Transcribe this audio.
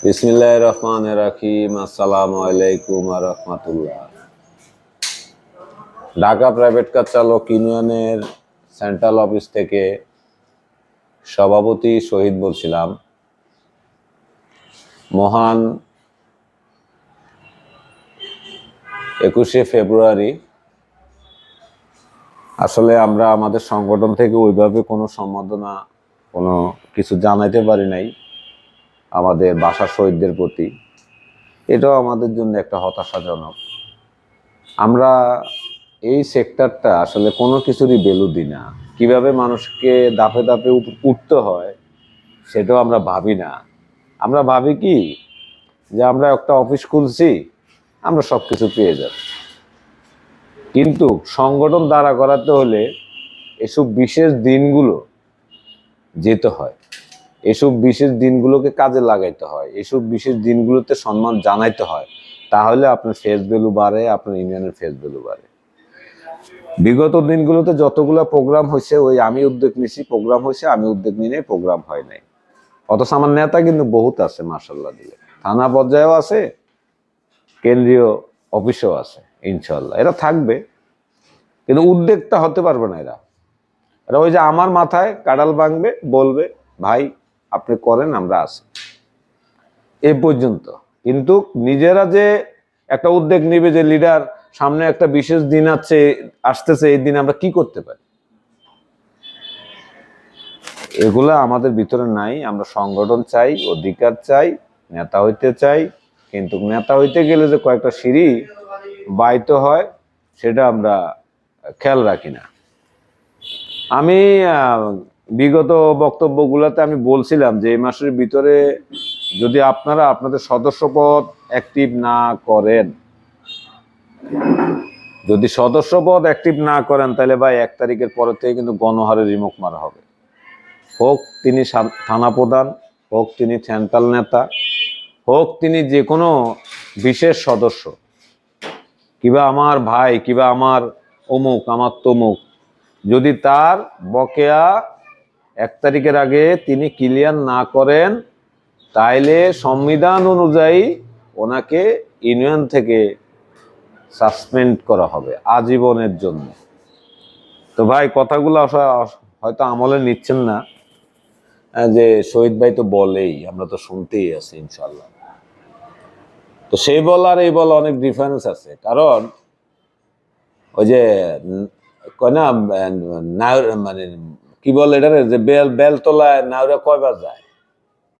বিসমিল্লাহির রহমানির রহিম। আসসালামু আলাইকুম ওয়া রাহমাতুল্লাহ। ঢাকা প্রাইভেট কার চালক ইউনিয়নের সেন্ট্রাল অফিস থেকে সভাপতি শহীদ বলছিলাম। মহান 21শে ফেব্রুয়ারি আসলে আমরা আমাদের সংগঠন থেকে ওইভাবে কোনো সম্মাননা কোনো কিছু জানাইতে পারি নাই আমাদের ভাষা শহীদদের প্রতি। এটাও আমাদের জন্য একটা হতাশাজনক। আমরা এই সেক্টরটা আসলে কোনো কিছুরই ভ্যালু দিই না। কীভাবে মানুষকে ধাপে ধাপে উঠতে হয় সেটাও আমরা ভাবি না। আমরা ভাবি কি যে আমরা একটা অফিস খুলছি, আমরা সব কিছু পেয়ে যাব। কিন্তু সংগঠন দাঁড়া করাতে হলে এসব বিশেষ দিনগুলো যেতে হয়, এসব বিশেষ দিনগুলোকে কাজে লাগাইতে হয়, এসব বিশেষ দিনগুলোতে সম্মান জানাইতে হয়। তাহলে আপনার ফেস ভ্যালু বাড়ে, আপনার ইউনিয়নের ফেস ভ্যালু বাড়ে। বিগত দিনগুলোতে যতগুলো প্রোগ্রাম হয়েছে, ওই আমি উদ্যোগ নিছি প্রোগ্রাম হয়েছে, আমি উদ্যোগ নিয়ে প্রোগ্রাম হয় নাই। অথচ আমার নেতা কিন্তু বহুত আছে, মাশাআল্লাহ দিলে থানা পর্যায়েও আছে, কেন্দ্রীয় অফিসেও আছে। ইনশাআল্লাহ এরা থাকবে, কিন্তু উদ্যোগটা হতে পারবে না। এরা ওই যে আমার মাথায় কাঁড়াল ভাঙবে, বলবে ভাই আপনি করেন, আমরা আছি, এ পর্যন্ত। কিন্তু নিজেরা যে একটা উদ্যোগ নিবে যে লিডার সামনে একটা বিশেষ দিন আসতেছে, এই দিন আমরা কি করতে পারি, এগুলা আমাদের ভিতরে নাই। আমরা সংগঠন চাই, অধিকার চাই, নেতা হইতে চাই, কিন্তু নেতা হইতে গেলে যে কয়েকটা সিঁড়ি বাইতে হয় সেটা আমরা খেয়াল রাখি না। আমি বিগত বক্তব্যগুলোতে আমি বলছিলাম যে এই মাসের ভিতরে যদি আপনারা আপনাদের সদস্যপদ অ্যাক্টিভ না করেন, যদি সদস্যপদ অ্যাক্টিভ না করেন, তাহলে ভাই 1 তারিখের পরের থেকে কিন্তু গণহারে রিমুভ মারা হবে। হোক তিনি থানা প্রধান, হোক তিনি সেন্ট্রাল নেতা, হোক তিনি যে কোনো বিশেষ সদস্য, কিবা আমার ভাই, কিবা আমার অমুক, আমার তমুক, যদি তার বকেয়া 1 তারিখের আগে তিনি ক্লিয়ার না করেন, তাইলে সংবিধান অনুযায়ী ওনাকে ইউনিয়ন থেকে সাসপেন্ড করা হবে আজীবনের জন্য। তো ভাই কথাগুলো হয়তো আমলে নিচ্ছেন না, যে শহীদ ভাই তো বলেই, আমরা তো শুনতেই আছি ইনশাল্লাহ। তো সেই বল আর এই বল অনেক ডিফারেন্স আছে। কারণ ওই যে কয় না, মানে কি বলে এটা, যে বেলতলায় নাউরা কয়বার যায়,